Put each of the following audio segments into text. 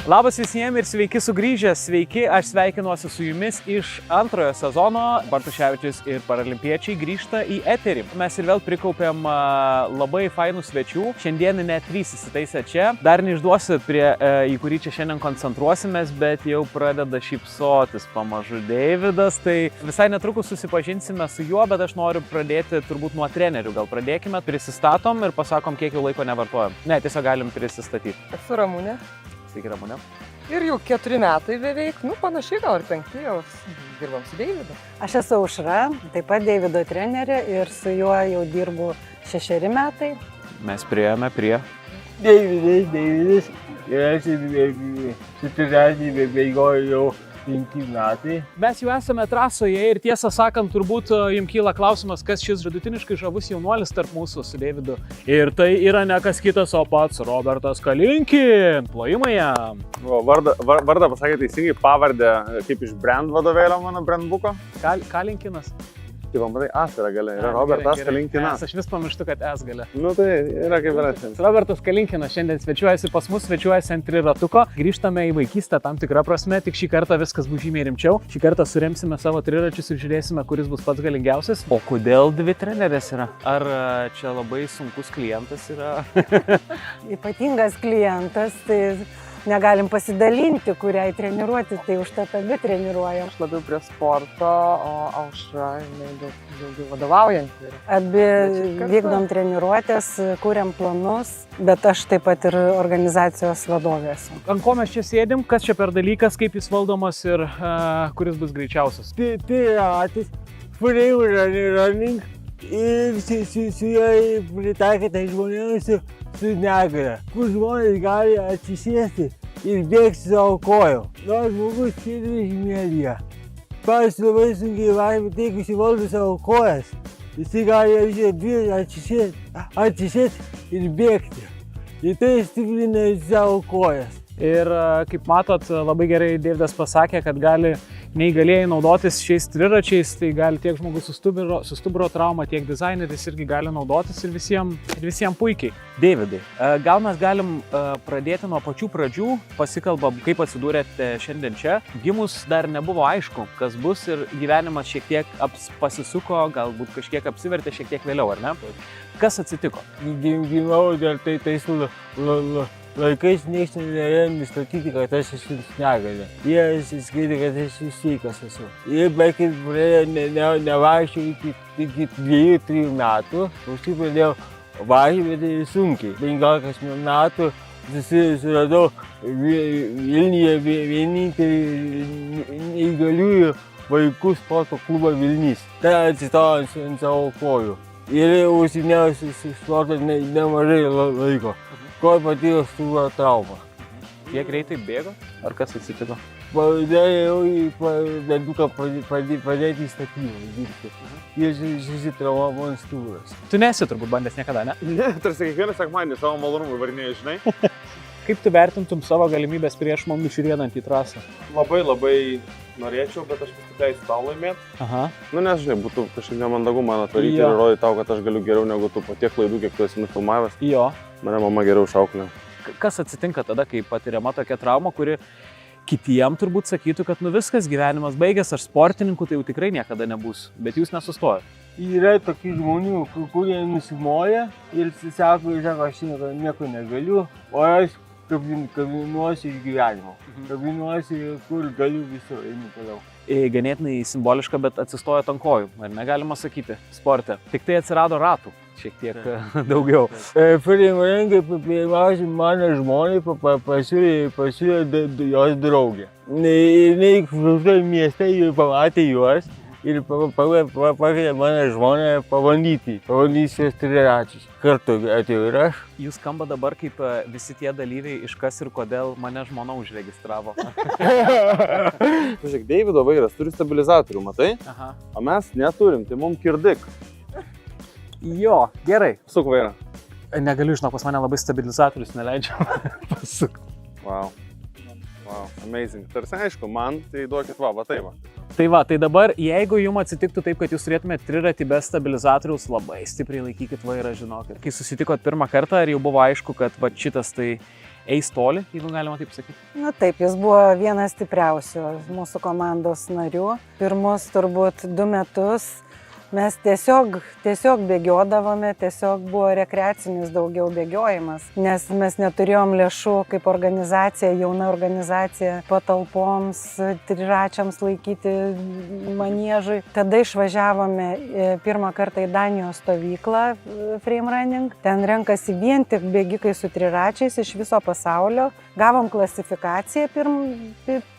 Labas visiems ir sveiki sugrįžę. Sveiki, aš sveikinuosi su jumis iš antrojo sezono. Bartuševičius ir paralimpiečiai grįžta į eterį. Mes ir vėl prikaupėm labai fainų svečių. Šiandien net 3 įsitaisę čia. Dar neišduosiu, į kurį čia šiandien koncentruosimės, bet jau pradeda šypsotis pamažu Deividas. Tai visai netrukus susipažinsime su juo, bet aš noriu pradėti turbūt nuo trenerių. Gal pradėkime, prisistatom ir pasakom, kiek jau laiko nevartojam. Ne, tiesiog galim prisistatyti. Esu Ramunė. Sveiki, Ramunė. Ir jau 4 metai beveik, panašiai gal ir 5 jau dirbam su Deividu. Aš esu Aušra, taip pat Deivido trenerė ir su juo jau dirbu 6 metai. Mes priėjome prie... Deividas. Ir aš su treneriu bėgioju jau 5 metai. Mes jau esame trasoje ir tiesą sakant, turbūt jums kyla klausimas, kas šis vidutiniškai žavus jaunuolis tarp mūsų su Deividu. Ir tai yra ne kas kitas, o pats Robertas Kalinkin. Plojimai jam. Vardą pasakė teisingai, pavardę kaip iš brand vadovėlio mano brandbuko. Kalinkinas. Tai man matai, as yra gale, yra Robertas Kalinkinas. Aš vis pamirštu, kad es gale. Tai yra kaip yra šiandien. Robertas Kalinkinas šiandien svečiuojasi pas mus, svečiuojasi ant triratuko. Grįžtame į vaikystę tam tikrą prasme, tik šį kartą viskas bus žymiai rimčiau. Šį kartą suremsime savo triračius ir žiūrėsime, kuris bus pats galingiausias. O kodėl 2 trenerės yra? Ar čia labai sunkus klientas yra? Ypatingas klientas, tai negalim pasidalinti, kuriai treniruoti, tai užtat abi treniruojam. Aš labiau prie sporto, o Aušra daugiau vadovaujant. Abi vykdom treniruotės, kuriam planus, bet aš taip pat ir organizacijos vadovė esu. Ant ko mes čia sėdim, kas čia per dalykas, kaip jis valdomas ir kuris bus greičiausias? Tai ratas, free running ir su juo pritaikyta žmonėms su negalia, kur žmonės gali atsisėsti ir bėgti savo kojom. Nors žmogus sėdi vežimėlyje. Pavyzdžiui, labai sunkiai vaikščioti, bet jeigu jis valdo savo kojas, jis gali atsisėsti ir bėgti. Ir tai stiprina savo kojas. Ir kaip matot, labai gerai Deividas pasakė, kad gali neįgalieji naudotis šiais triračiais, tai gali tiek žmogus su stuburo trauma, tiek dizaineris irgi gali naudotis ir visiems puikiai. Deividai, gal mes galim pradėti nuo pačių pradžių, pasikalbam, kaip atsidūrėte šiandien čia. Gimus dar nebuvo aišku, kas bus ir gyvenimas šiek tiek pasisuko, galbūt kažkiek apsivertė šiek tiek vėliau, ar ne? Kas atsitiko? Gimiau dar tais laikais nieks nenorėjo nustatyti, kad aš esu negalia. Jie skaitė, kad aš sveikas esu. Ir beveik pradėjau nevaikščioti iki 2-3 metų. Paskui pradėjau važiuoti, bet sunkiai. 15 metų susiradau Vilniuje vienintelį neįgaliųjų vaikų sporto klubą Vilnys. Ten atsistojau ant savo kojų. Ir užsiiminėjau su sportu nemažai laiko. Kol patyrė stuburo traumą. Kiek greitai bėgo? Ar kas atsitiko? Pradėjau dantuką pradėti į statybą dirbti. Ir susitraumavo mano stuburas. Tu nesi turbūt bandęs niekada, ne? Ne, tarsi kiekvieną sekmadienį savo malonumui varinėjai, žinai. Kaip tu vertintum savo galimybės prieš mum išriedant į trasą? Labai norėčiau, bet aš vis tik leisiu tau laimėti. Aha. Nežinai, būtų kažkaip nemandagu man atvaryti ir rodyti tau, kad aš galiu geriau negu tu po tiek klaidų, kiek tu esi nufilmavęs. Jo. Mane mama geriau išauklė. Kas atsitinka tada, kai patiriama tokia trauma, kuri kitiem turbūt sakytų, kad viskas, gyvenimas baigęs, aš sportininkų tai jau tikrai niekada nebus, bet jūs nesustojat. Yra tokių žmonių, kurie nusimoja ir sako, aš nieko negaliu, o aš kabinuosi iš gyvenimo. Kabinuosi, kur galiu visur einu toliau. Ganėtinai simboliška, bet atsistojot ant kojų, ar negalima sakyti, sporte. Tik tai atsirado ratų, šiek tiek daugiau. Pirmiausia, pirmiausia, mano žmonai pasiūlė jos draugė. Jinai mieste pamatė juos ir pakvietė mano žmoną pabandyti šios triračius. Kartu atėjau ir aš. Jūs skamba dabar kaip visi tie dalyviai, iš kas ir kodėl mane žmona užregistravo. Žiūrėk, Deivido vairas turi stabilizatorių, matai? Aha. O mes neturim, tai mums kirdik. Jo, gerai. Suk vairą. Negaliu, žinok, pas mane labai stabilizatorius neleidžia pasukti. Wow, amazing. Tarsi aišku, man tai duokit va tai va. Tai va, tai dabar, jeigu jums atsitiktų taip, kad jūs turėtumėte triratį be stabilizatoriaus, labai stipriai laikykit vairą, žinokit. Kai susitikot pirmą kartą, ar jau buvo aišku, kad va šitas tai eis toli, jeigu galima taip sakyti? Na taip, jis buvo vienas stipriausių mūsų komandos narių. Pirmus turbūt 2 metus mes tiesiog bėgiodavome, tiesiog buvo rekreacinis daugiau bėgiojimas, nes mes neturėjom lėšų kaip organizacija, jauna organizacija, patalpoms, triračiams laikyti maniežui. Tada išvažiavome pirmą kartą į Danijos stovyklą frame running. Ten renkasi vien tik bėgikai su triračiais iš viso pasaulio. Gavom klasifikaciją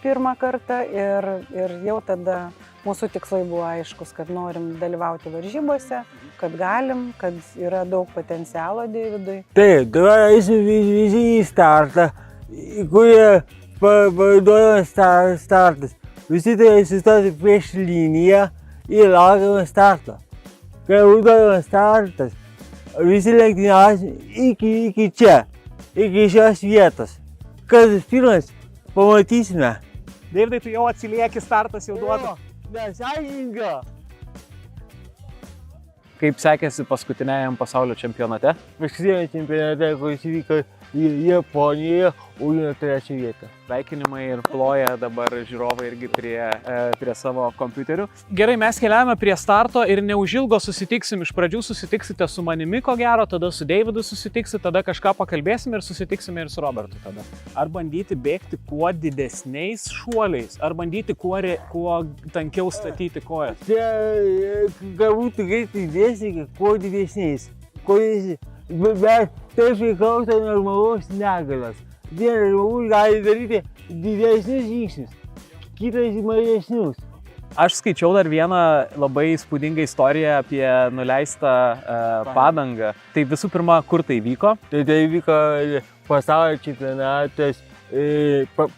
pirmą kartą ir jau tada mūsų tikslai buvo aiškus, kad norim dalyvauti varžybose, kad galim, kad yra daug potencialo Deividui. Taip, dabar eisim visi į startą, kurie pavaduoja startas. Visi turėjo sustoti prieš liniją ir laukiame starto. Kai užduodama startas, visi lenktyniauja iki čia, iki šios vietos. Kas pirmas, pamatysime. Deividai, tu jau atsilieki, startas jau duoda. Nesąžininga. Kaip sekėsi paskutiniajam pasaulio čempionate? Paskutiniajam čempionate, kuris vyko Japonijoje, užėmė 3 vietą. Sveikinimai ir ploja dabar žiūrovai irgi prie savo kompiuterių. Gerai, mes keliavome prie starto ir neužilgo susitiksim. Iš pradžių susitiksite su manimi, ko gero, tada su Deividu susitiksit, tada kažką pakalbėsim ir susitiksime ir su Robertu tada. Ar bandyti bėgti kuo didesniais šuoliais, ar bandyti kuo tankiau statyti kojas? Čia galbūt greitai dėsi, kuo didesniais. Bet tai priklauso nuo žmogaus negalios. Vienas žmogus gali daryti didesnius žingsnius, kitas mažesnius. Aš skaičiau dar vieną labai įspūdingą istoriją apie nuleistą padangą. Tai visų pirma, kur tai vyko? Tai vyko pasaulio čempionatas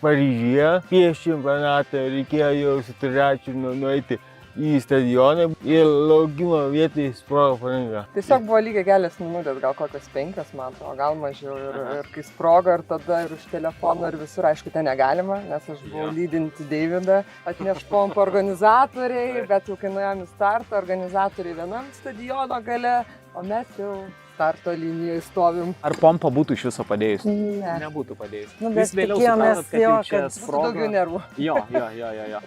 Paryžiuje. Prieš čempionatą reikėjo jau su triračiu nueiti į stadioną ir laukimo vietai sprogo padanga. Tiesiog buvo lygiai kelias minutės, gal kokios 5, man atrodo, gal mažiau. Ir kai sprogo ir tada ir už telefono ir visur, aišku, ten negalima, nes aš buvau lydinti Deividą. Atneš pompą organizatoriai, bet jau kai nuėjom į startą, organizatoriai vienam stadiono gale, o mes jau starto linijoje stovim. Ar pompa būtų iš viso padėjus? Ne. Nebūtų padėjus. Nu, bet tikėjomės jo, kad Būtų daugiau nervų. Jo.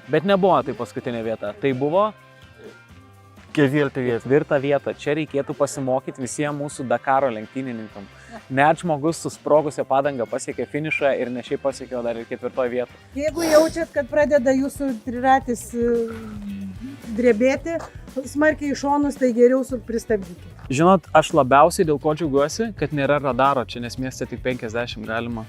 Bet nebuvo tai paskutinė vieta. Tai buvo 4 vieta. Čia reikėtų pasimokyti visiems mūsų Dakaro lenktynininkam. Net žmogus su sprogusią padangą pasiekė finišą ir ne šiaip pasiekė, o dar ir 4 vietą. Jeigu jaučiat, kad pradeda jūsų triratis drebėti smarkiai į šonus, tai geriau pristabdykite. Žinot, aš labiausiai dėl ko džiaugiuosi, kad nėra radaro čia, nes mieste tik 50 galima.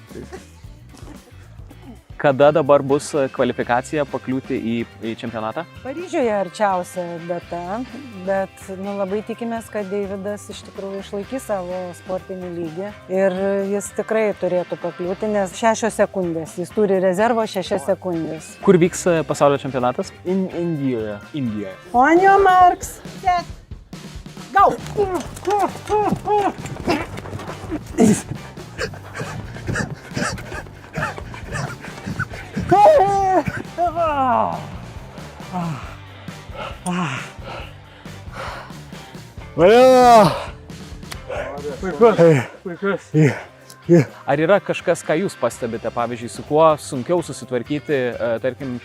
Kada dabar bus kvalifikacija pakliūti į čempionatą? Paryžiuje arčiausia data, bet labai tikimės, kad Deividas iš tikrųjų išlaikys savo sportinį lygį ir jis tikrai turėtų pakliūti, nes 6 sekundės, jis turi rezervo 6 sekundės. Kur vyks pasaulio čempionatas? Indijoje. On your marks, set, go! Ar yra kažkas, ką jūs pastebite, pavyzdžiui, su kuo sunkiau susitvarkyti, tarkim,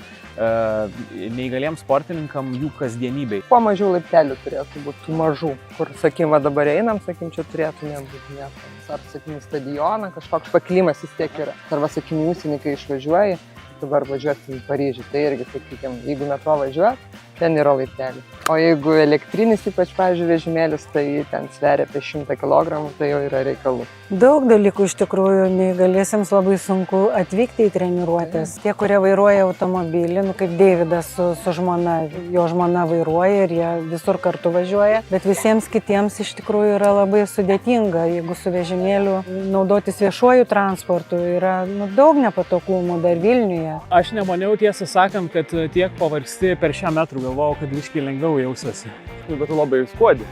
neįgaliems sportininkam jų kasdienybei? Kuo mažiau laiptelių turėtų būti, tų mažų, kur, sakim, dabar einam, sakim, čia turėtų nebūti nieko. Ar, sakim, stadioną, kažkoks pakilimas vis tiek yra. Arba, sakim, užsienį, kai išvažiuoji, dabar važiuosi į Paryžių, tai irgi, sakykim, jeigu metro važiuoji, ten yra laiptelių. O jeigu elektrinis, ypač, pavyzdžiui, vežimėlis, tai ten sveria apie 100 kg, tai jau yra reikalų. Daug dalykų iš tikrųjų neįgaliesiems labai sunku atvykti į treniruotės. Tie, kurie vairuoja automobilį, kaip Deividas su žmona, jo žmona vairuoja ir jie visur kartu važiuoja, bet visiems kitiems iš tikrųjų yra labai sudėtinga, jeigu su vežimėliu naudotis viešuoju transportu, yra daug nepatogumų dar Vilniuje. Aš nemaniau, tiesą sakant, kad tiek pavargsti per 100 metrų, galvojau, kad biškį lengviau jausiuosi. Bet tu labai skuodi.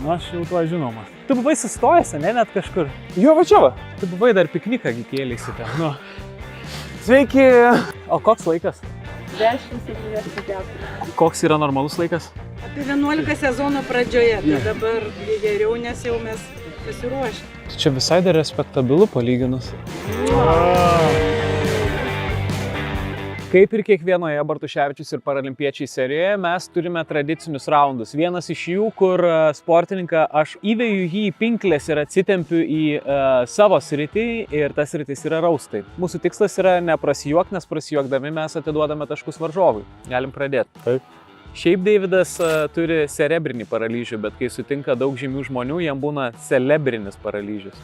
Na, aš jau tuo žinoma. Tu buvai sustojęs, ne, net kažkur? Jo, va čia va. Tu buvai dar pikniką kėlėsi ten. Nu. Sveiki. O koks laikas? 10:74. Koks yra normalus laikas? Apie 11 sezono pradžioje, tai dabar geriau, nes jau mes Pasiruošę. Čia visai dar respektabilu palyginus. Kaip ir kiekvienoje Bartuševičius ir Paralimpiečiai serijoje, mes turime tradicinius raundus. Vienas iš jų, kur sportininką aš įveju jį į pinklės ir atsitempiu į savo sritį ir tas sritis yra raustai. Mūsų tikslas yra neprasijuok, nes prasijuokdami mes atiduodame taškus varžovui. Galim pradėti. Taip. Šiaip Deividas turi cerebrinį paralyžių, bet kai sutinka daug žymių žmonių, jam būna celebrinis paralyžius.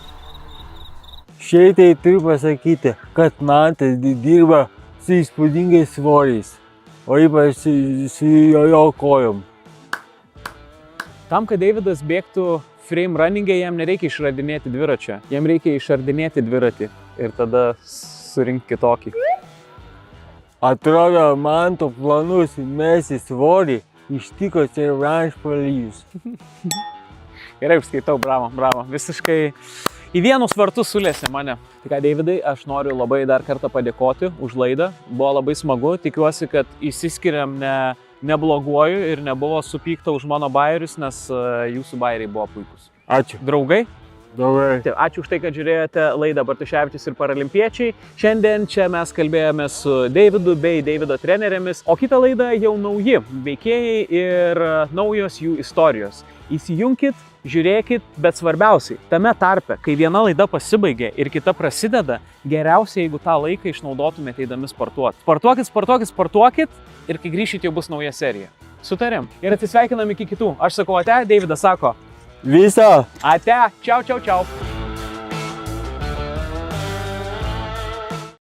Šiaip tai turiu pasakyti, kad Mantas dirba su įspūdingais svoriais, o ypač su jo kojom. Tam, kad Deividas bėgtų frame running'e, jam nereikia išradinėti dviračio, jam reikia išradinėti dviratį ir tada surinkti kitokį. Atrodo, Manto planus mesti svorį ištiko cerebralinis paralyžius. Gerai, užskaitau, bravo, visiškai į vienus vartus sulėsi mane. Tai ką, Deividai, aš noriu labai dar kartą padėkoti už laidą, buvo labai smagu, tikiuosi, kad išsiskiriam nebloguoju ir nebuvo supykta už mano bairius, nes jūsų bairiai buvo puikus. Ačiū. Draugai? Draugai. Ačiū už tai, kad žiūrėjote laidą Bartuševičius ir Paralimpiečiai. Šiandien čia mes kalbėjome su Deividu bei Deivido trenerėmis, o kitą laidą jau nauji veikėjai ir naujos jų istorijos. Įsijunkit, žiūrėkit, bet svarbiausiai, tame tarpe, kai viena laida pasibaigė ir kita prasideda, geriausia, jeigu tą laiką išnaudotumėte eidami sportuoti. Sportuokit ir kai grįšit, jau bus nauja serija. Sutarėm. Ir atsisveikinam iki kitų. Aš sakau ate, Deividas sako Viso. ate, čiau.